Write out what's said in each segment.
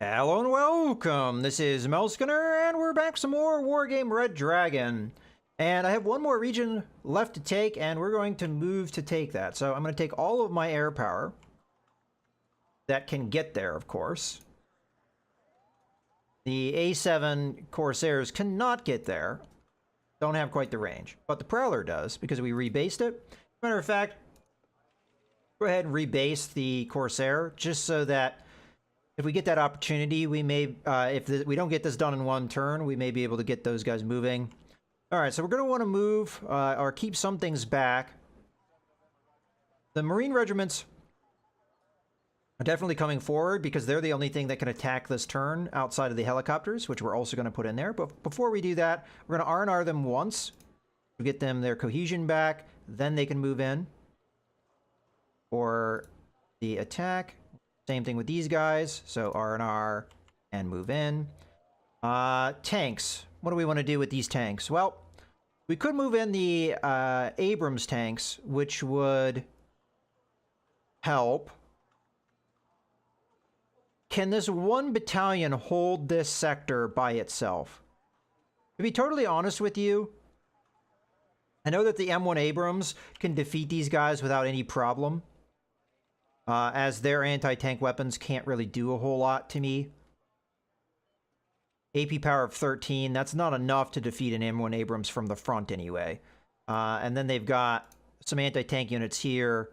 Hello and welcome! This is Melskinner, and we're back some more Wargame Red Dragon. And I have one more region left to take, and we're going to move to take that. So I'm going to take all of my air power that can get there, of course. The A7 Corsairs cannot get there. Don't have quite the range. But the Prowler does, because we rebased it. Matter of fact, go ahead and rebase the Corsair, just so that if we get that opportunity, we may, we don't get this done in one turn, we may be able to get those guys moving. All right, so we're going to want to move or keep some things back. The Marine regiments are definitely coming forward because they're the only thing that can attack this turn outside of the helicopters, which we're also going to put in there. But before we do that, we're going to R&R them once to get them their cohesion back. Then they can move in for the attack. Same thing with these guys. So R&R and move in. Tanks. What do we want to do with these tanks? Well, we could move in the Abrams tanks, which would help. Can this one battalion hold this sector by itself? To be totally honest with you, I know that the M1 Abrams can defeat these guys without any problem. As their anti-tank weapons can't really do a whole lot to me. AP power of 13, that's not enough to defeat an M1 Abrams from the front anyway. And then they've got some anti-tank units here,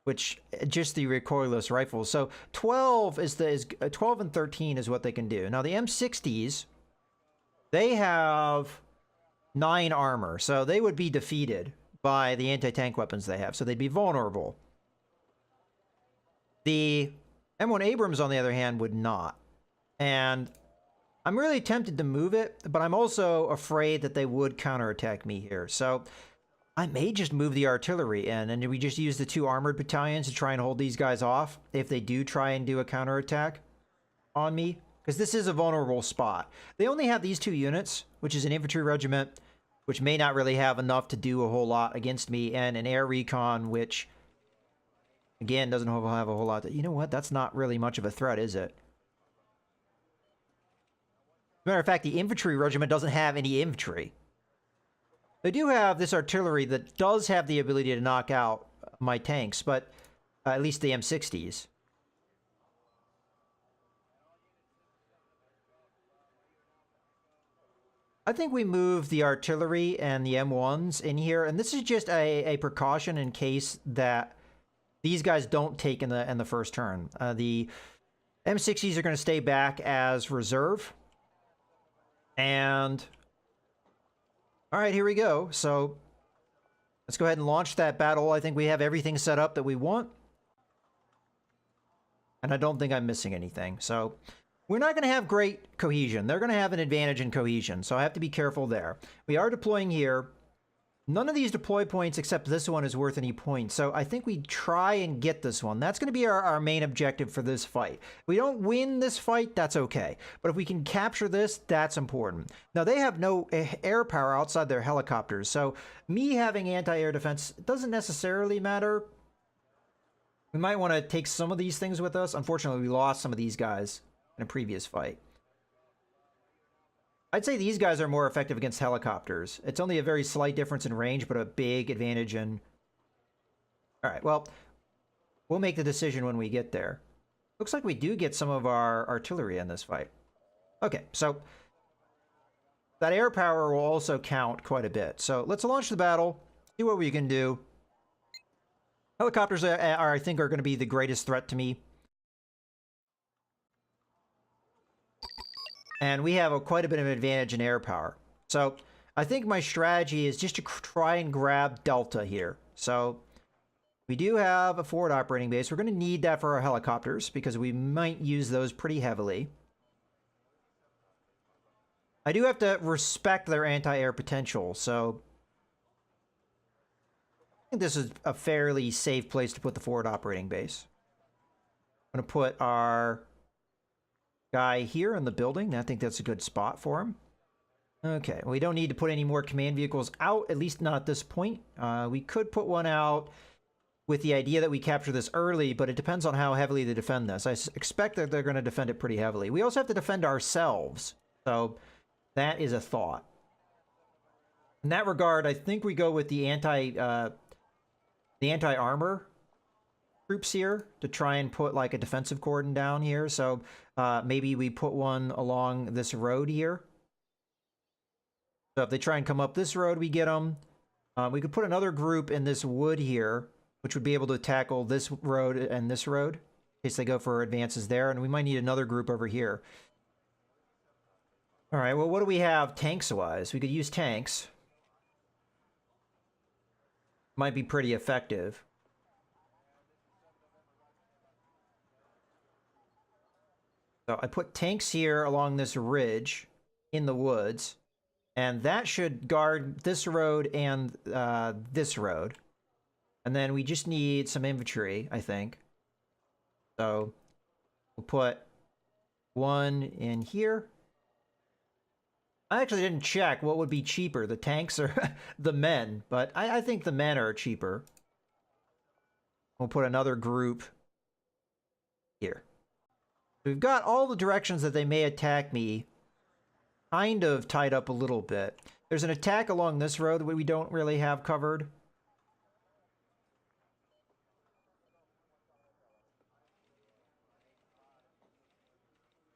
which just the recoilless rifles. So 12 12 and 13 is what they can do. Now the M60s, they have 9 armor, so they would be defeated by the anti-tank weapons they have, so they'd be vulnerable. The M1 Abrams, on the other hand, would not. And I'm really tempted to move it, but I'm also afraid that they would counterattack me here. So I may just move the artillery in, and we just use the 2 armored battalions to try and hold these guys off if they do try and do a counterattack on me. Because this is a vulnerable spot. They only have these 2 units, which is an infantry regiment, which may not really have enough to do a whole lot against me, and an air recon, which again, doesn't have a whole lot. You know what? That's not really much of a threat, is it? As a matter of fact, the infantry regiment doesn't have any infantry. They do have this artillery that does have the ability to knock out my tanks, but at least the M60s. I think we move the artillery and the M1s in here, and this is just a precaution in case that these guys don't take in the first turn. The M60s are going to stay back as reserve. And all right, here we go. So let's go ahead and launch that battle. I think we have everything set up that we want. And I don't think I'm missing anything. So we're not going to have great cohesion. They're going to have an advantage in cohesion. So I have to be careful there. We are deploying here. None of these deploy points except this one is worth any points. So I think we try and get this one. That's going to be our main objective for this fight. If we don't win this fight, that's okay. But if we can capture this, that's important. Now, they have no air power outside their helicopters. So me having anti-air defense doesn't necessarily matter. We might want to take some of these things with us. Unfortunately, we lost some of these guys in a previous fight. I'd say these guys are more effective against helicopters. It's only a very slight difference in range, but a big advantage in... All right, well, we'll make the decision when we get there. Looks like we do get some of our artillery in this fight. Okay, so that air power will also count quite a bit. So let's launch the battle, see what we can do. Helicopters I think, are going to be the greatest threat to me. And we have quite a bit of advantage in air power. So I think my strategy is just to try and grab Delta here. So we do have a forward operating base. We're going to need that for our helicopters because we might use those pretty heavily. I do have to respect their anti-air potential. So I think this is a fairly safe place to put the forward operating base. I'm going to put our guy here in the building. I think that's a good spot for him. Okay, we don't need to put any more command vehicles out, at least not at this point. We could put one out with the idea that we capture this early, but it depends on how heavily they defend this. I expect that they're going to defend it pretty heavily. We also have to defend ourselves, so that is a thought. In that regard, I think we go with the anti-armor troops here to try and put like a defensive cordon down here. So maybe we put one along this road here. So if they try and come up this road, we get them. We could put another group in this wood here, which would be able to tackle this road and this road, in case they go for advances there. And we might need another group over here. All right, well, what do we have tanks-wise? We could use tanks. Might be pretty effective. So I put tanks here along this ridge in the woods. And that should guard this road and this road. And then we just need some infantry, I think. So we'll put one in here. I actually didn't check what would be cheaper, the tanks or the men, but I think the men are cheaper. We'll put another group here. We've got all the directions that they may attack me kind of tied up a little bit. There's an attack along this road that we don't really have covered.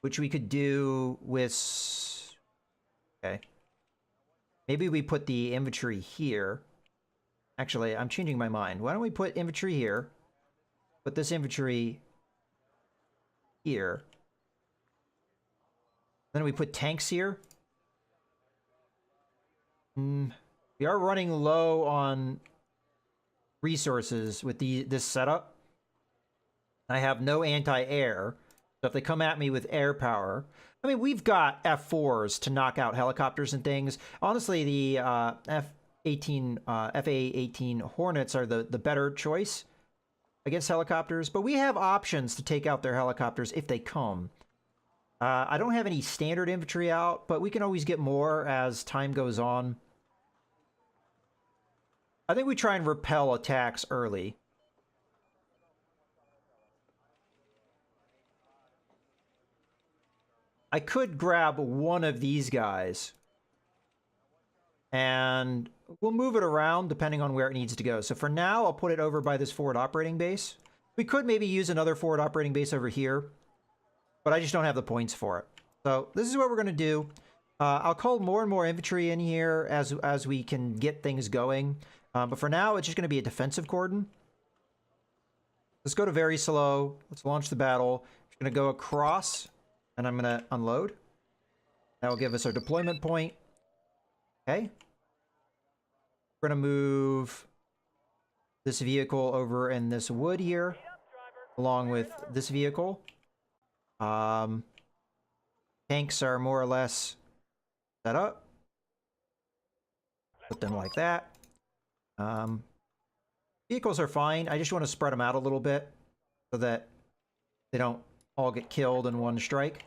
Which we could do with... Okay. Maybe we put the infantry here. Actually, I'm changing my mind. Why don't we put infantry here? Put this infantry here. Then we put tanks here. We are running low on resources with this setup. I have no anti-air. So if they come at me with air power... I mean, we've got F4s to knock out helicopters and things. Honestly, the FA-18 Hornets are the better choice against helicopters. But we have options to take out their helicopters if they come. I don't have any standard infantry out, but we can always get more as time goes on. I think we try and repel attacks early. I could grab one of these guys. And we'll move it around depending on where it needs to go. So for now, I'll put it over by this forward operating base. We could maybe use another forward operating base over here. But I just don't have the points for it. So this is what we're going to do. I'll call more and more infantry in here as we can get things going. But for now, it's just going to be a defensive cordon. Let's go to very slow. Let's launch the battle. It's going to go across, and I'm going to unload. That will give us our deployment point. Okay. We're going to move this vehicle over in this wood here, along with this vehicle. Tanks are more or less set up. Put them like that. Vehicles are fine. I just want to spread them out a little bit so that they don't all get killed in one strike.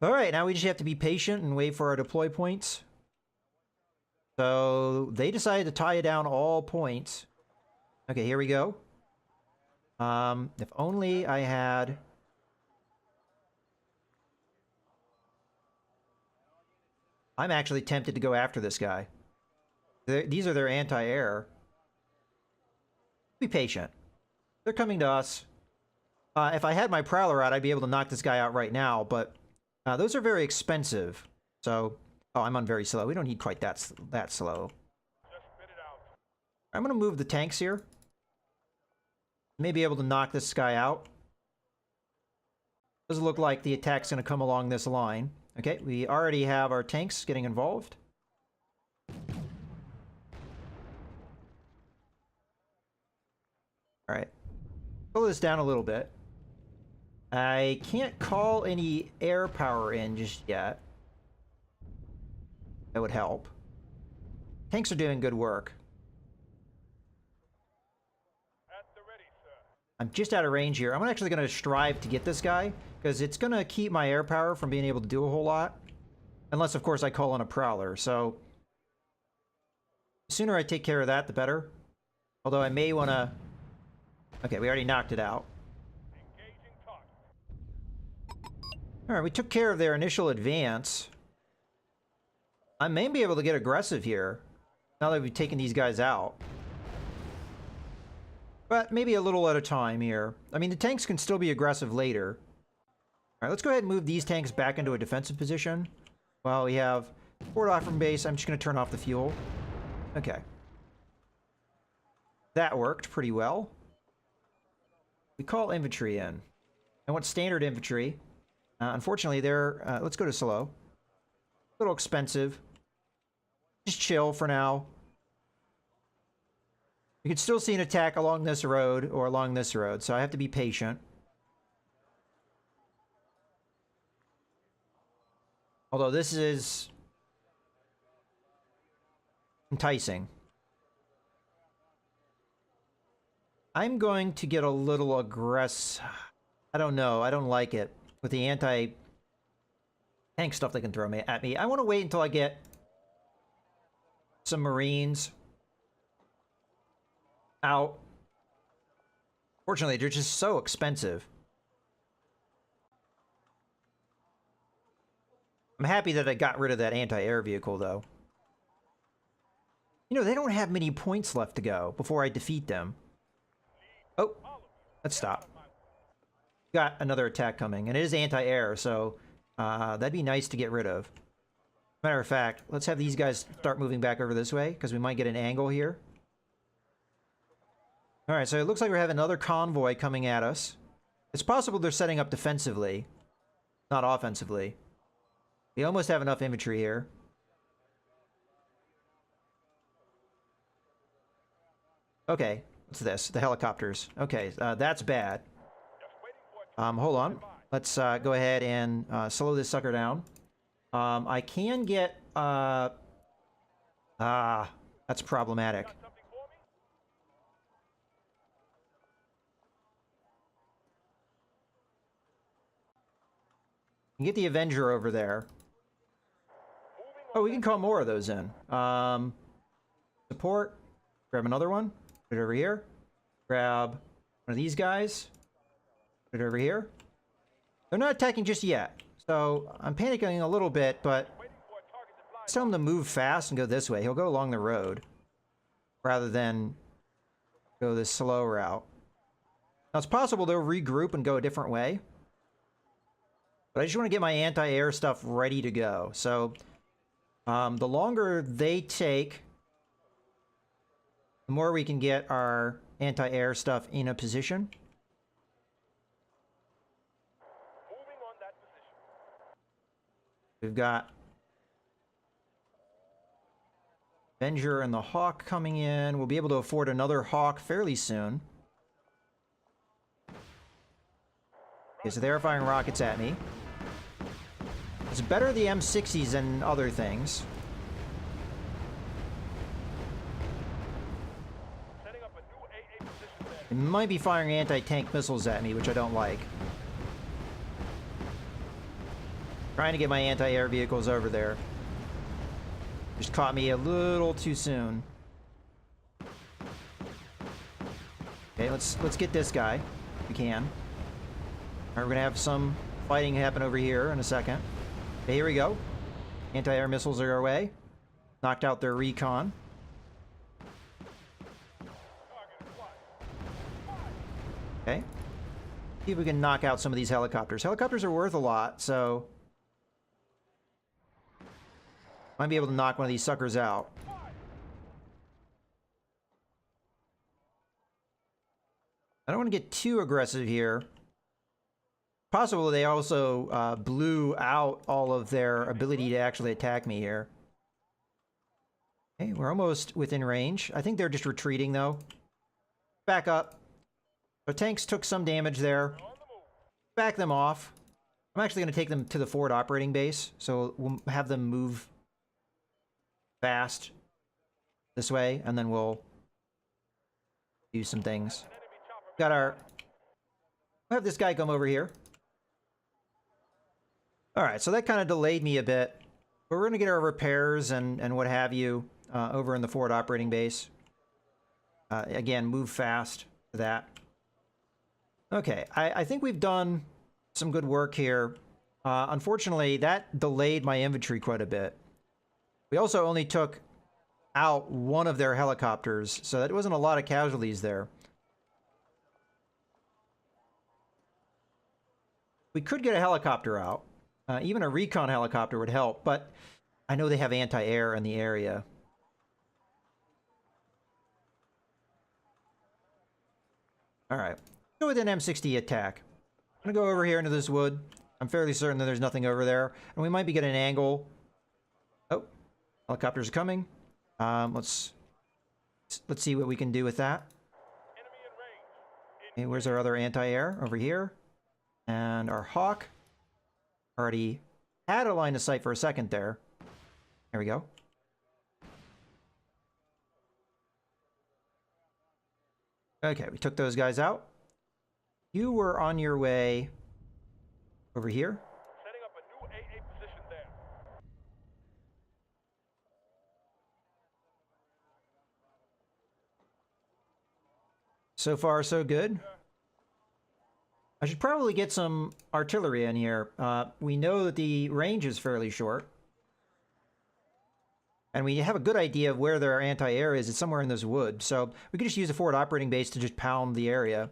All right, now we just have to be patient and wait for our deploy points. So they decided to tie down all points. Okay, here we go. If only I had... I'm actually tempted to go after this guy. These are their anti-air. Be patient. They're coming to us. If I had my Prowler out, I'd be able to knock this guy out right now, but those are very expensive. So, oh, I'm on very slow. We don't need quite that slow. I'm going to move the tanks here. May be able to knock this guy out. Doesn't look like the attack's going to come along this line. Okay, we already have our tanks getting involved. Alright. Pull this down a little bit. I can't call any air power in just yet. That would help. Tanks are doing good work. I'm just out of range here. I'm actually going to strive to get this guy, because it's going to keep my air power from being able to do a whole lot. Unless, of course, I call on a Prowler. So, the sooner I take care of that, the better. Although I may want to Okay, we already knocked it out. Alright, we took care of their initial advance. I may be able to get aggressive here, now that we've taken these guys out. But maybe a little at a time here. I mean, the tanks can still be aggressive later. Alright, let's go ahead and move these tanks back into a defensive position. While we have forward offering base, I'm just going to turn off the fuel. Okay. That worked pretty well. We call infantry in. I want standard infantry. Unfortunately, they're... let's go to slow. A little expensive. Just chill for now. You can still see an attack along this road or along this road, so I have to be patient. Although this is enticing. I'm going to get a little aggressive. I don't know. I don't like it with the anti-tank stuff they can throw at me. I want to wait until I get some Marines out. Fortunately, they're just so expensive. I'm happy that I got rid of that anti-air vehicle, though. You know, they don't have many points left to go before I defeat them. Oh, let's stop. Got another attack coming, and it is anti-air, so that'd be nice to get rid of. Matter of fact, let's have these guys start moving back over this way, because we might get an angle here. Alright, so it looks like we have another convoy coming at us. It's possible they're setting up defensively, not offensively. We almost have enough infantry here. Okay, what's this? The helicopters. Okay, that's bad. Hold on. Let's go ahead and slow this sucker down. I can get... that's problematic. You can get the Avenger over there. Oh, we can call more of those in. Support. Grab another one. Put it over here. Grab one of these guys. Put it over here. They're not attacking just yet. So I'm panicking a little bit, but let's tell him to move fast and go this way. He'll go along the road rather than go this slow route. Now it's possible they'll regroup and go a different way. But I just want to get my anti-air stuff ready to go. So the longer they take, the more we can get our anti-air stuff in a position. We've got Avenger and the Hawk coming in. We'll be able to afford another Hawk fairly soon. Okay, so they're firing rockets at me. It's better the M60s than other things. They might be firing anti-tank missiles at me, which I don't like. Trying to get my anti-air vehicles over there. Just caught me a little too soon. Okay, let's get this guy, if we can. Alright, we're gonna have some fighting happen over here in a second. Okay, here we go. Anti-air missiles are our way. Knocked out their recon. Okay. See if we can knock out some of these helicopters. Helicopters are worth a lot, so might be able to knock one of these suckers out. I don't want to get too aggressive here. Possible they also blew out all of their ability to actually attack me here. Okay, we're almost within range. I think they're just retreating, though. Back up. Our tanks took some damage there. Back them off. I'm actually going to take them to the forward operating base, so we'll have them move fast this way, and then we'll do some things. Got our... We'll have this guy come over here. Alright, so that kind of delayed me a bit. But we're going to get our repairs and what have you over in the forward operating base. Again, move fast to that. Okay, I think we've done some good work here. Unfortunately, that delayed my infantry quite a bit. We also only took out one of their helicopters, so that wasn't a lot of casualties there. We could get a helicopter out. Even a recon helicopter would help, but I know they have anti-air in the area. Alright, go with an M60 attack. I'm gonna go over here into this wood. I'm fairly certain that there's nothing over there, and we might be getting an angle. Oh, helicopters coming. Let's see what we can do with that. Okay, where's our other anti-air? Over here. And our Hawk already had a line of sight for a second there. There we go. Okay, we took those guys out. You were on your way over here. Setting up a new AA position there. So far, so good. I should probably get some artillery in here. We know that the range is fairly short. And we have a good idea of where their anti-air is. It's somewhere in this wood. So we could just use a forward operating base to just pound the area.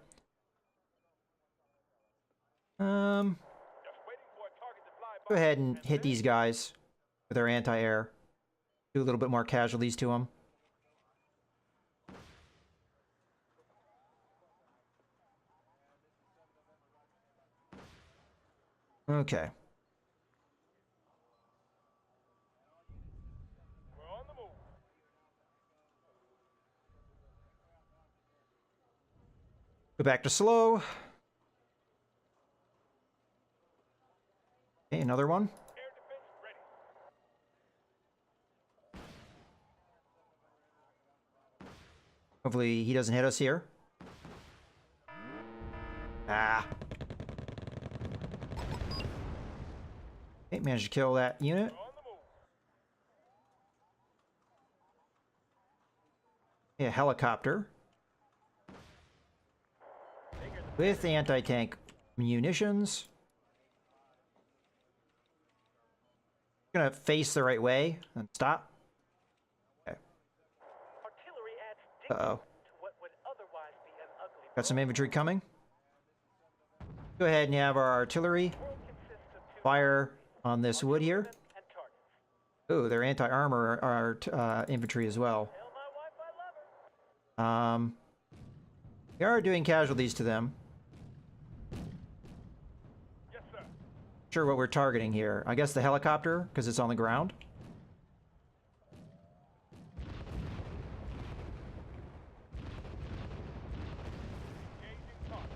Go ahead and hit these guys with our anti-air. Do a little bit more casualties to them. Okay. We're on the move. Go back to slow. Okay, another one. Air defense ready. Hopefully he doesn't hit us here. Ah. Okay, managed to kill that unit. We're on the move. Okay, a helicopter. With anti-tank munitions. Gonna face the right way and stop. Okay. Artillery adds Uh-oh. to what would otherwise be an ugly Got some infantry coming. Go ahead and have our artillery world consists of two fire on this wood here. and targets. Oh, they're anti-armor our infantry as well. Tell my wife I love her. We are doing casualties to them. Yes, sir. Sure what we're targeting here. I guess the helicopter, because it's on the ground. Engaging target.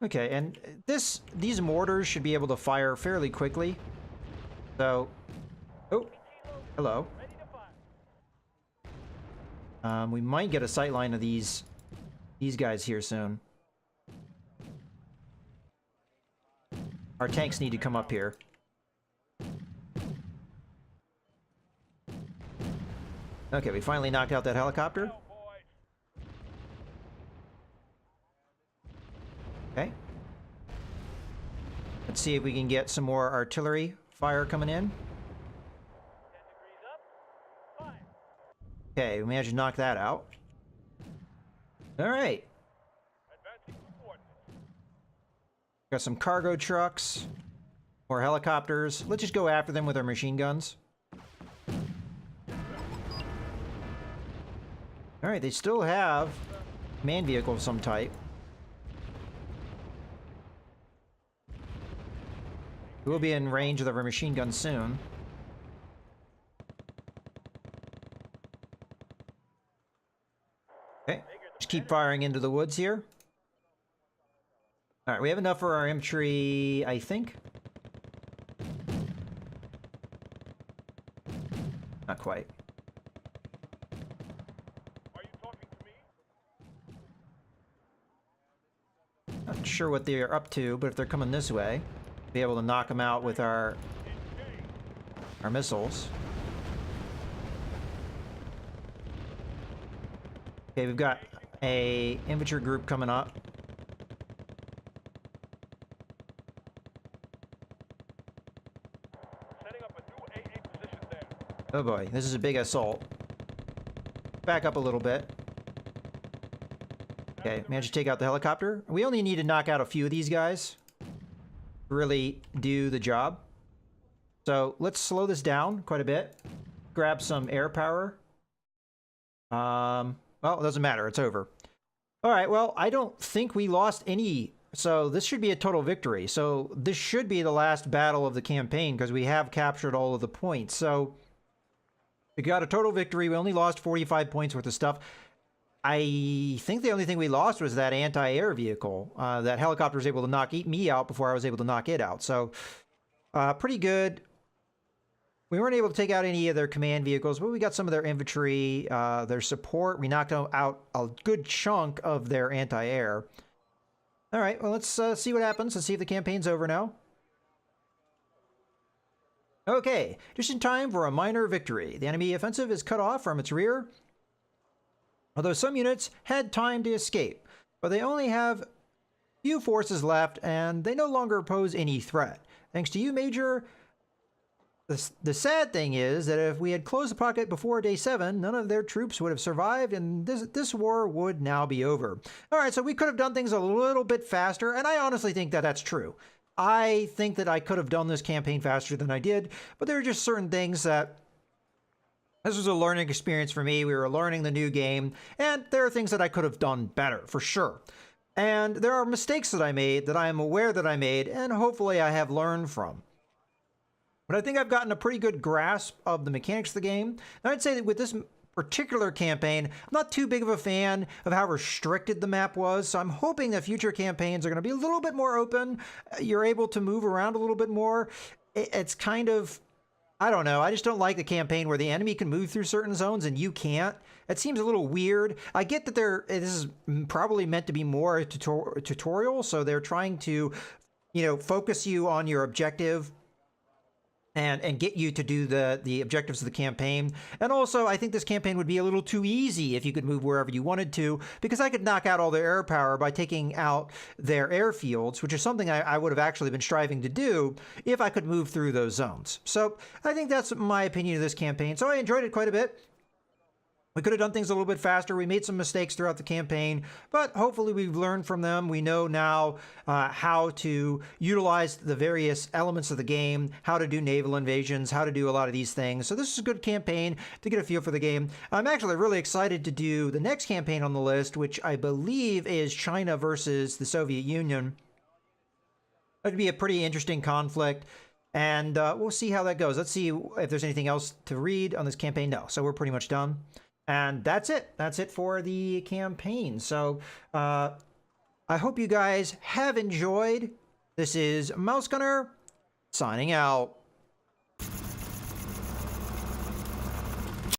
Okay, and these mortars should be able to fire fairly quickly. So, oh, hello. Ready to fire. We might get a sight line of these guys here soon. Our tanks need to come up here. Okay, we finally knocked out that helicopter. Now, boys. Okay. Let's see if we can get some more artillery fire coming in. 10 degrees up. Fire. Okay, we managed to knock that out. Alright. Advancing to coordinates. Got some cargo trucks. More helicopters. Let's just go after them with our machine guns. Alright, they still have man vehicle of some type. We'll be in range of our machine gun soon. Okay, just keep firing into the woods here. Alright, we have enough for our infantry, I think. Not quite. Are you talking to me? Not sure what they're up to, but if they're coming this way, be able to knock them out with our missiles. Okay, we've got a infantry group coming up. Oh boy, this is a big assault. Back up a little bit. Okay, managed to take out the helicopter. We only need to knock out a few of these guys to really do the job. So let's slow this down quite a bit. Grab some air power. Well, it doesn't matter. It's over. All right, well, I don't think we lost any. So this should be a total victory. So this should be the last battle of the campaign because we have captured all of the points. So we got a total victory. We only lost 45 points worth of stuff. I think the only thing we lost was that anti-air vehicle. That helicopter was able to knock me out before I was able to knock it out. So pretty good. We weren't able to take out any of their command vehicles, but we got some of their infantry, their support. We knocked out a good chunk of their anti-air. All right, well, let's see what happens. Let's see if the campaign's over now. Okay, just in time for a minor victory. The enemy offensive is cut off from its rear, although some units had time to escape, but they only have few forces left, and they no longer pose any threat. Thanks to you, Major. The sad thing is that if we had closed the pocket before day 7, none of their troops would have survived, and this war would now be over. All right, so we could have done things a little bit faster, and I honestly think that that's true. I think that I could have done this campaign faster than I did, but there are just certain things that... This was a learning experience for me. We were learning the new game, and there are things that I could have done better, for sure. And there are mistakes that I made that I am aware that I made, and hopefully I have learned from. But I think I've gotten a pretty good grasp of the mechanics of the game. And I'd say that with this particular campaign, I'm not too big of a fan of how restricted the map was. So I'm hoping that future campaigns are going to be a little bit more open. You're able to move around a little bit more. It's kind of, I don't know. I just don't like the campaign where the enemy can move through certain zones and you can't. It seems a little weird. I get that this is probably meant to be more tutorial. So they're trying to, focus you on your objective and get you to do the objectives of the campaign. And also, I think this campaign would be a little too easy if you could move wherever you wanted to, because I could knock out all their air power by taking out their airfields, which is something I would have actually been striving to do if I could move through those zones. So I think that's my opinion of this campaign. So I enjoyed it quite a bit. We could have done things a little bit faster. We made some mistakes throughout the campaign, but hopefully we've learned from them. We know now how to utilize the various elements of the game, how to do naval invasions, how to do a lot of these things. So this is a good campaign to get a feel for the game. I'm actually really excited to do the next campaign on the list, which I believe is China versus the Soviet Union. That'd be a pretty interesting conflict. And we'll see how that goes. Let's see if there's anything else to read on this campaign. No, so we're pretty much done. And that's it. That's it for the campaign. So I hope you guys have enjoyed. This is Mouse Gunner signing out.